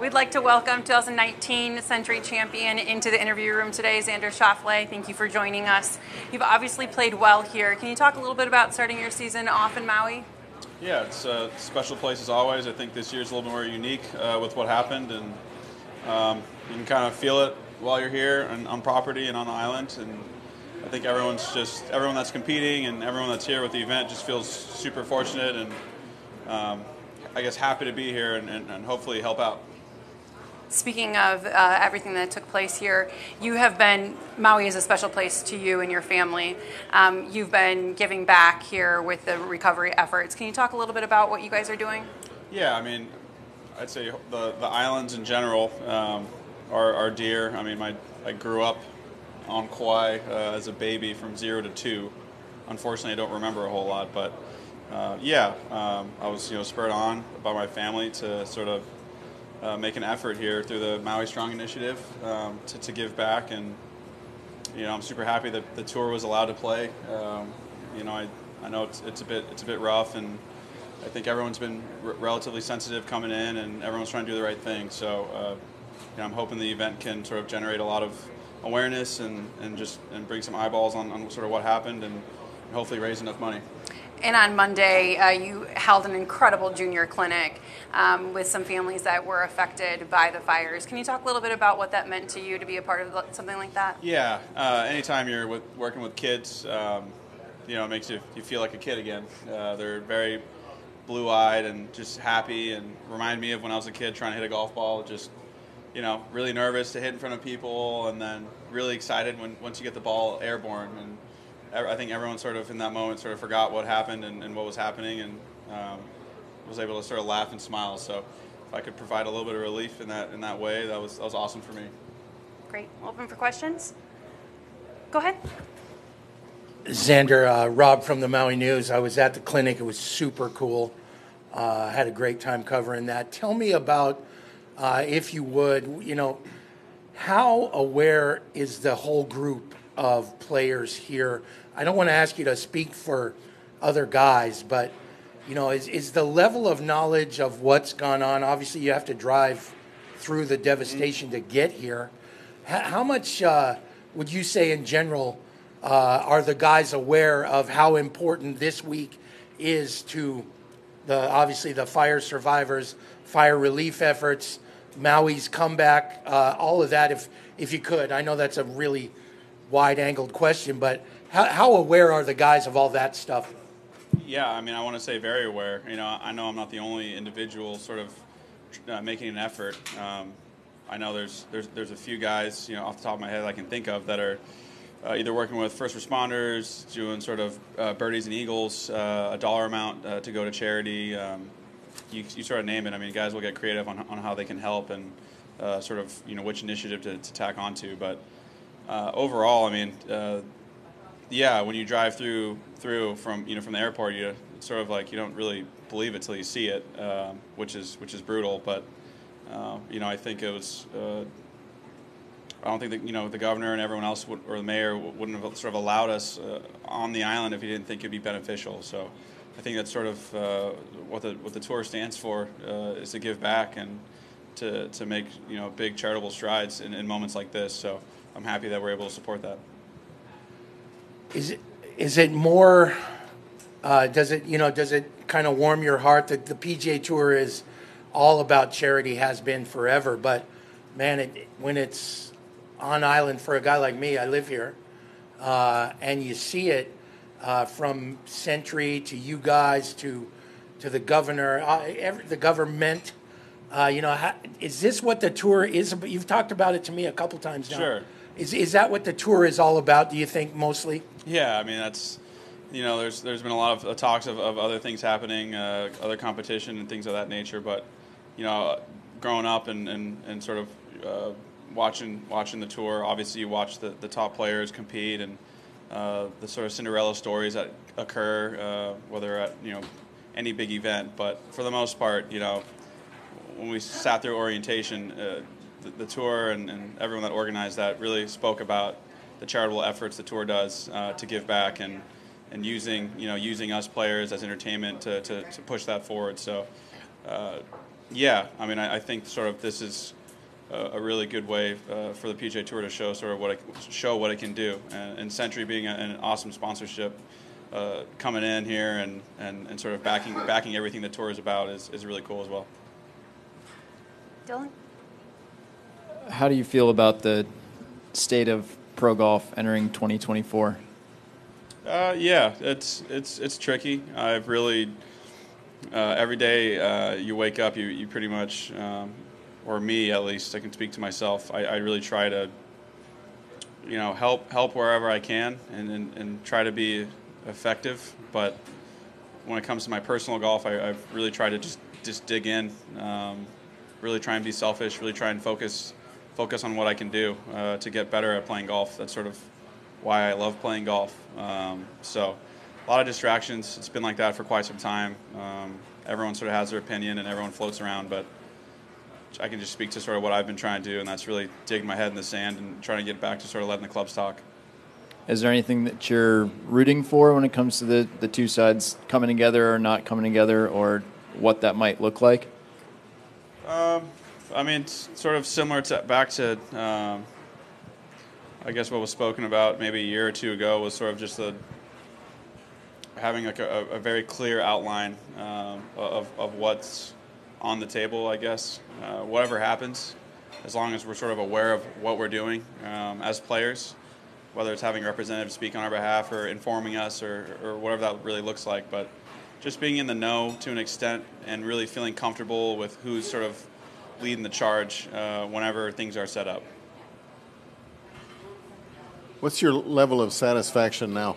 We'd like to welcome 2019 Sentry champion into the interview room today, Xander Schauffele. Thank you for joining us. You've obviously played well here. Can you talk a little bit about starting your season off in Maui? Yeah, it's a special place as always. I think this year's a little bit more unique with what happened, and you can kind of feel it while you're here and on property and on the island. And I think everyone that's competing and everyone that's here with the event just feels super fortunate and I guess happy to be here and hopefully help out. Speaking of everything that took place here, Maui is a special place to you and your family. You've been giving back here with the recovery efforts. Can you talk a little bit about what you guys are doing? Yeah, I mean, I'd say the islands in general are dear. I mean, I grew up on Kauai as a baby from 0 to 2. Unfortunately, I don't remember a whole lot, but I was spurred on by my family to sort of make an effort here through the Maui Strong Initiative to give back, and I'm super happy that the tour was allowed to play. I know it's a bit rough, and I think everyone's been relatively sensitive coming in, and everyone's trying to do the right thing. So I'm hoping the event can sort of generate a lot of awareness and bring some eyeballs on sort of what happened, and hopefully raise enough money. And on Monday, you held an incredible junior clinic with some families that were affected by the fires. Can you talk a little bit about what that meant to you to be a part of something like that? Yeah, anytime you're working with kids, it makes you feel like a kid again. They're very blue-eyed and just happy, and remind me of when I was a kid trying to hit a golf ball. Just really nervous to hit in front of people, and then really excited once you get the ball airborne. And I think everyone sort of in that moment sort of forgot what happened and what was happening, and was able to sort of laugh and smile. So if I could provide a little bit of relief in that way, that was awesome for me. Great. Open for questions. Go ahead. Xander, Rob from the Maui News. I was at the clinic. It was super cool. Had a great time covering that. Tell me about, if you would, how aware is the whole group of players here? I don't want to ask you to speak for other guys, but is the level of knowledge of what's gone on? Obviously, you have to drive through the devastation to get here. How much would you say in general are the guys aware of how important this week is to obviously the fire survivors, fire relief efforts, Maui's comeback, all of that? If you could, I know that's a really wide-angled question, but how aware are the guys of all that stuff? Yeah, I mean, I want to say very aware. I know I'm not the only individual sort of making an effort. I know there's a few guys, off the top of my head I can think of that are either working with first responders, doing sort of birdies and eagles, a dollar amount to go to charity. You sort of name it. I mean, guys will get creative on how they can help and sort of which initiative to tack onto. But overall, I mean, when you drive through from the airport, it's sort of like you don't really believe it till you see it, which is brutal. But I think it was. I don't think that the governor and everyone else or the mayor wouldn't have sort of allowed us on the island if he didn't think it'd be beneficial. So I think that's sort of what the tour stands for, is to give back and to make big charitable strides in moments like this. So I'm happy that we're able to support that. Is it more? Does it kind of warm your heart that the PGA Tour is all about charity, has been forever? But man, when it's on island for a guy like me, I live here, and you see it from Sentry to you guys to the governor, the government. Is this what the tour is? You've talked about it to me a couple times now. Sure. Is that what the tour is all about, do you think, mostly? Yeah, I mean, that's, there's been a lot of talks of other things happening, other competition and things of that nature. But, growing up and sort of watching the tour, obviously you watch the top players compete and the sort of Cinderella stories that occur, whether at, any big event. But for the most part, when we sat through orientation, the tour and everyone that organized that really spoke about the charitable efforts the tour does to give back and using us players as entertainment to push that forward. So Yeah, I mean, I think sort of this is a really good way for the PGA Tour to show sort of what it can do, and Sentry being an awesome sponsorship coming in here and sort of backing everything the tour is about is really cool as well. Dylan? How do you feel about the state of pro golf entering 2024? Yeah, it's tricky. I've really every day you wake up, you pretty much, or me at least, I can speak to myself. I really try to, help wherever I can and try to be effective. But when it comes to my personal golf, I've really tried to just dig in, really try and be selfish, really try and focus on what I can do to get better at playing golf. That's sort of why I love playing golf. So a lot of distractions. It's been like that for quite some time. Everyone sort of has their opinion and everyone floats around, but I can just speak to sort of what I've been trying to do, and that's really digging my head in the sand and trying to get back to sort of letting the clubs talk. Is there anything that you're rooting for when it comes to the two sides coming together or not coming together, or what that might look like? I mean, it's sort of similar back to I guess what was spoken about maybe a year or two ago was sort of just having like a very clear outline of what's on the table, I guess. Whatever happens, as long as we're sort of aware of what we're doing as players, whether it's having representatives speak on our behalf or informing us or whatever that really looks like. But just being in the know to an extent and really feeling comfortable with who's sort of leading the charge whenever things are set up. What's your level of satisfaction now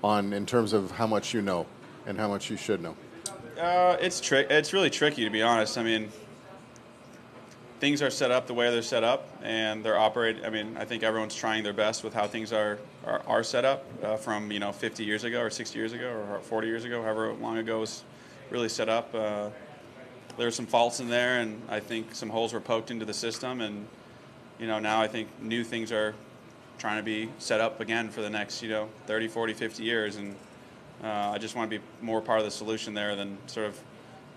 in terms of how much you know and how much you should know? It's really tricky, to be honest. I mean, things are set up the way they're set up, and they're operating. I mean, I think everyone's trying their best with how things are set up from 50 years ago or 60 years ago or 40 years ago, however long ago it was really set up. There were some faults in there, and I think some holes were poked into the system, and now I think new things are trying to be set up again for the next 30, 40, 50 years, and I just want to be more part of the solution there than sort of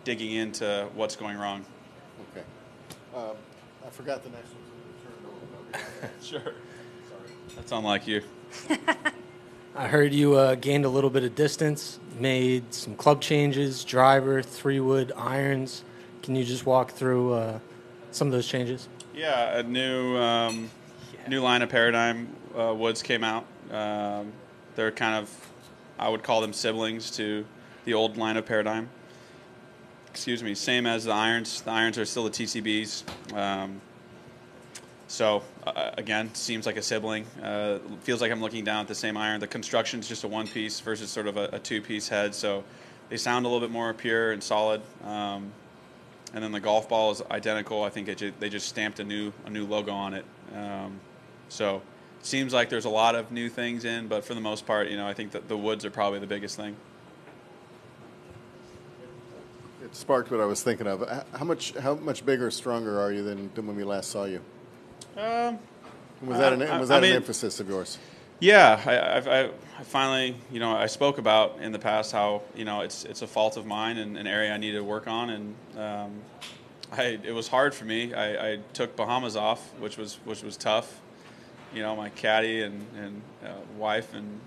digging into what's going wrong. Okay. I forgot the next one. Sure. Sorry. That's unlike you. I heard you gained a little bit of distance, made some club changes, driver, 3-wood, irons. Can you just walk through some of those changes? Yeah, a new line of paradigm woods came out. They're kind of, I would call them siblings to the old line of paradigm. Excuse me, same as the irons. The irons are still the TCBs. So, again, seems like a sibling. Feels like I'm looking down at the same iron. The construction's just a one-piece versus sort of a two-piece head, so they sound a little bit more pure and solid. And then the golf ball is identical. I think they just stamped a new logo on it. So it seems like there's a lot of new things in, but for the most part, I think that the woods are probably the biggest thing. It sparked what I was thinking of. How much bigger, stronger are you than when we last saw you? Was that an emphasis of yours? Yeah, I finally, I spoke about in the past how it's a fault of mine and an area I need to work on, and it was hard for me. I took Bahamas off, which was tough. My caddy and wife and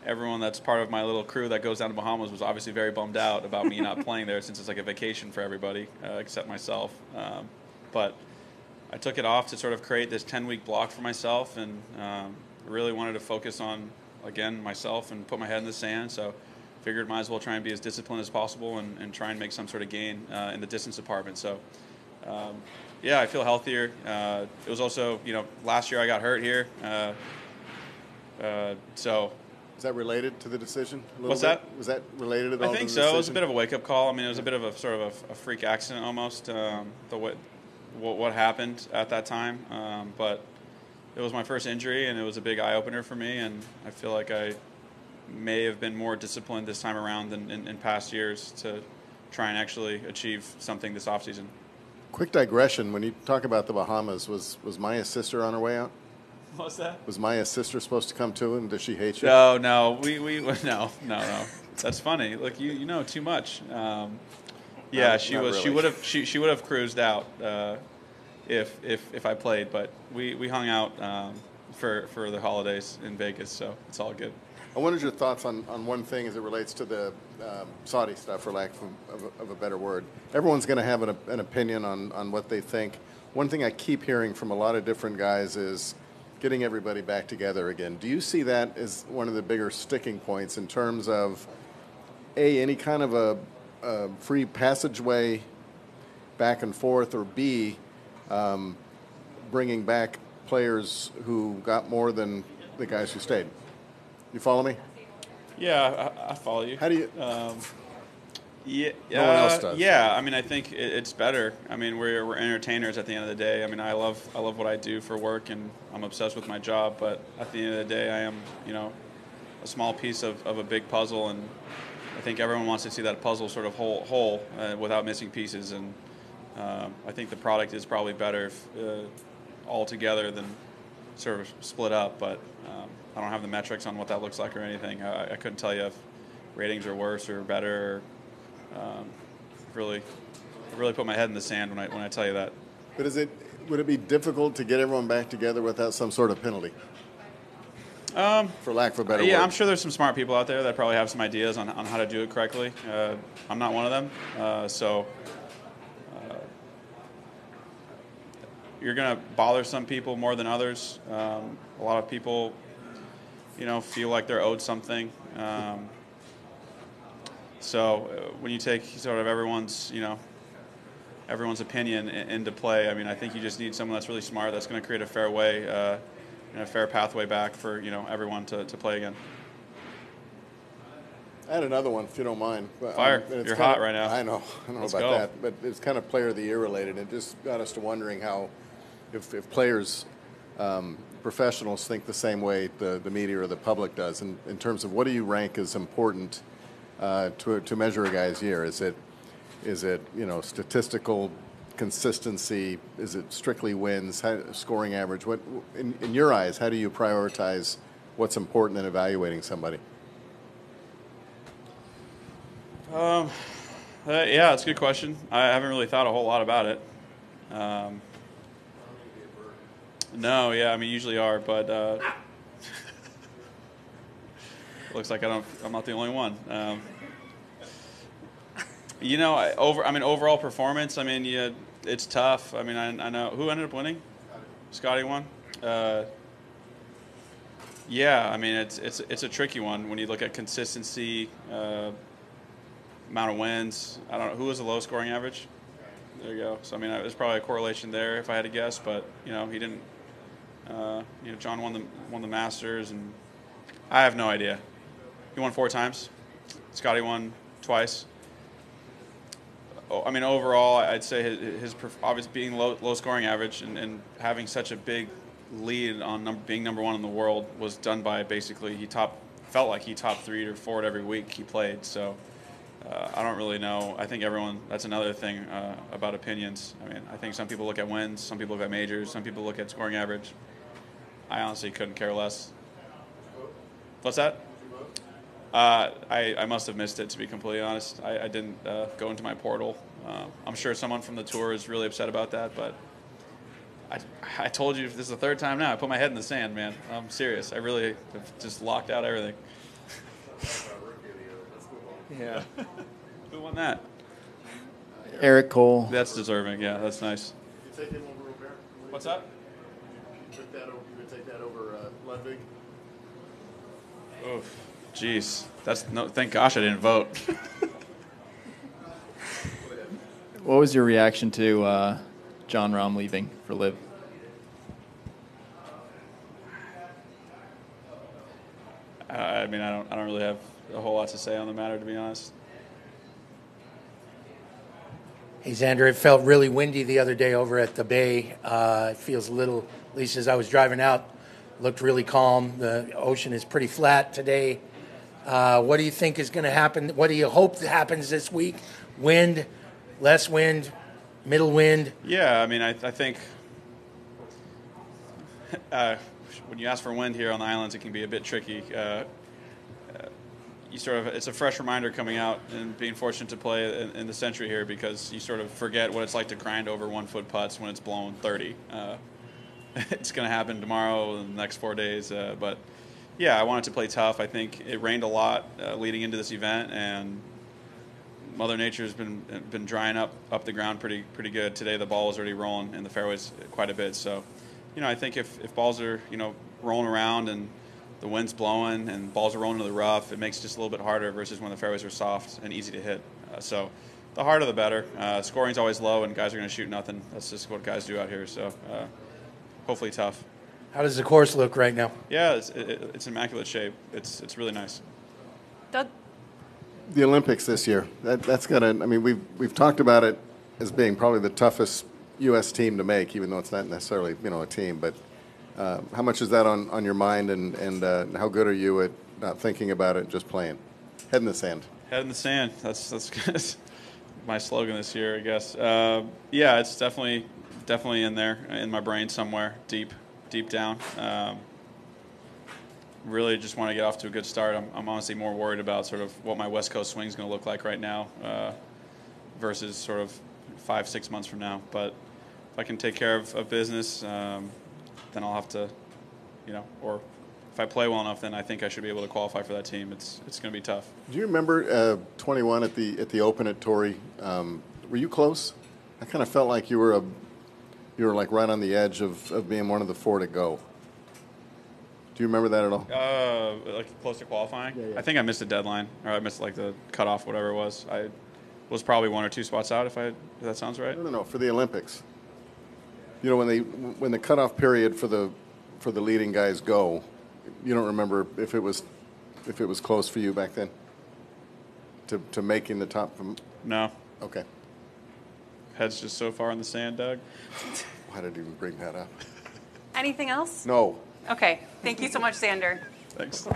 everyone that's part of my little crew that goes down to Bahamas was obviously very bummed out about me not playing there, since it's like a vacation for everybody except myself. But I took it off to sort of create this 10-week block for myself, and really wanted to focus on, again, myself and put my head in the sand. So figured might as well try and be as disciplined as possible and try and make some sort of gain in the distance department. So yeah, I feel healthier. It was also, last year I got hurt here. So is that related to the decision? What's that? Was that related at all? I think so. It was a bit of a wake-up call. I mean, it was a bit of a sort of a freak accident almost. What happened at that time, but it was my first injury, and it was a big eye-opener for me, and I feel like I may have been more disciplined this time around than in past years to try and actually achieve something this offseason. Quick digression, when you talk about the Bahamas, was Maya's sister on her way out? What's that? Was Maya's sister supposed to come too, and does she hate you? No, no, no. That's funny. Look, you know too much. Yeah, Not was. really. She would have cruised out if I played, but we hung out for the holidays in Vegas, so it's all good. I wanted your thoughts on one thing as it relates to the Saudi stuff, for lack of a better word. Everyone's going to have an opinion on what they think. One thing I keep hearing from a lot of different guys is getting everybody back together again. Do you see that as one of the bigger sticking points in terms of, A, any kind of a free passageway back and forth, or B, bringing back players who got more than the guys who stayed? You follow me? Yeah, I follow you. How do you? Yeah, No one else does. Yeah, I mean, I think it's better. I mean, we're entertainers at the end of the day. I mean, I love what I do for work, and I'm obsessed with my job. But at the end of the day, I am, a small piece of a big puzzle, and I think everyone wants to see that puzzle sort of whole without missing pieces. And I think the product is probably better if, all together than sort of split up. But I don't have the metrics on what that looks like or anything. I couldn't tell you if ratings are worse or better. Really put my head in the sand when I tell you that. But would it be difficult to get everyone back together without some sort of penalty? For lack of a better word. Yeah, I'm sure there's some smart people out there that probably have some ideas on how to do it correctly. I'm not one of them, so you're going to bother some people more than others. A lot of people, feel like they're owed something. So when you take sort of everyone's opinion into play, I mean, I think you just need someone that's really smart, that's going to create a fair way, and a fair pathway back for everyone to play again. I had another one, if you don't mind. Fire. You're hot right now. I know Let's about go. that. But it's kind of player of the year related. It just got us to wondering how, if players, professionals think the same way the media or the public does, in terms of what do you rank as important to measure a guy's year? Is it statistical consistency? Is it strictly wins, scoring average? What in your eyes, how do you prioritize what's important in evaluating somebody? Yeah, it's a good question. I haven't really thought a whole lot about it. No, yeah, I mean, usually are, but looks like I'm not the only one. Overall performance, I mean, yeah, it's tough. I mean, I know who ended up winning. Scotty won. Yeah, I mean, it's a tricky one when you look at consistency, amount of wins. I don't know who was the low scoring average. There you go. So I mean, there's probably a correlation there if I had to guess, but he didn't. John won the Masters, and I have no idea. He won 4 times. Scotty won twice. I mean, overall, I'd say his obviously being low scoring average and having such a big lead on being number 1 in the world was done by basically felt like he top 3 or 4 every week he played. So I don't really know. I think that's another thing about opinions. I mean, I think some people look at wins, some people look at majors, some people look at scoring average. I honestly couldn't care less. What's that? I must have missed it, to be completely honest. I didn't go into my portal. I'm sure someone from the tour is really upset about that, but I told you, this is the 3rd time now. I put my head in the sand, man. I'm serious. I really have just locked out everything. Yeah. Who won that? Eric Cole. That's deserving. Yeah, that's nice. You take him over Robert? What's that? You would take that over Ludwig? Oof. Jeez. Thank gosh I didn't vote. What was your reaction to Jon Rahm leaving for LIV? I mean, I don't really have a whole lot to say on the matter, to be honest. Hey, Xander, it felt really windy the other day over at the Bay. It feels a little, at least as I was driving out, looked really calm. The ocean is pretty flat today. What do you think is going to happen? What do you hope happens this week? Wind, less wind, middle wind? Yeah, I mean, I think when you ask for wind here on the islands, it can be a bit tricky. you sort of, it's a fresh reminder coming out and being fortunate to play in the Sentry here, because you sort of forget what it's like to grind over 1 foot putts when it's blowing 30. It's going to happen tomorrow and the next 4 days. But yeah, I wanted to play tough. I think it rained a lot leading into this event, and Mother Nature's been drying up the ground pretty good. Today the ball was already rolling in the fairways quite a bit. So, I think if balls are, rolling around and the wind's blowing and balls are rolling into the rough, it makes it just a little bit harder versus when the fairways are soft and easy to hit. So the harder the better. Scoring's always low, and guys are going to shoot nothing. That's just what guys do out here. So hopefully tough. How does the course look right now? Yeah, it's immaculate shape. It's really nice. Doug? The Olympics this year, that's got to, I mean, we've talked about it as being probably the toughest U.S. team to make, even though it's not necessarily, a team. But how much is that on your mind, and how good are you at not thinking about it, just playing? Head in the sand. Head in the sand. That's my slogan this year, I guess. Yeah, it's definitely in there, in my brain somewhere, deep down. Really just want to get off to a good start. I'm honestly more worried about sort of what my West Coast swing is going to look like right now versus sort of 5-6 months from now. But if I can take care of business, then I'll have to, or if I play well enough, then I think I should be able to qualify for that team. It's going to be tough. Do you remember 21 at the Open at Torrey? Were you close? I kind of felt like you were like right on the edge of being one of the 4 to go. Do you remember that at all? Like close to qualifying? Yeah. I think I missed the deadline, or I missed like the cutoff, whatever it was. I was probably 1 or 2 spots out, if that sounds right. No, for the Olympics. When the cutoff period for the leading guys go, you don't remember if it was close for you back then to making the top? No. Okay. Head's just so far in the sand, Doug. Why did you even bring that up? Anything else? No. Okay. Thank you so much, Xander. Thanks.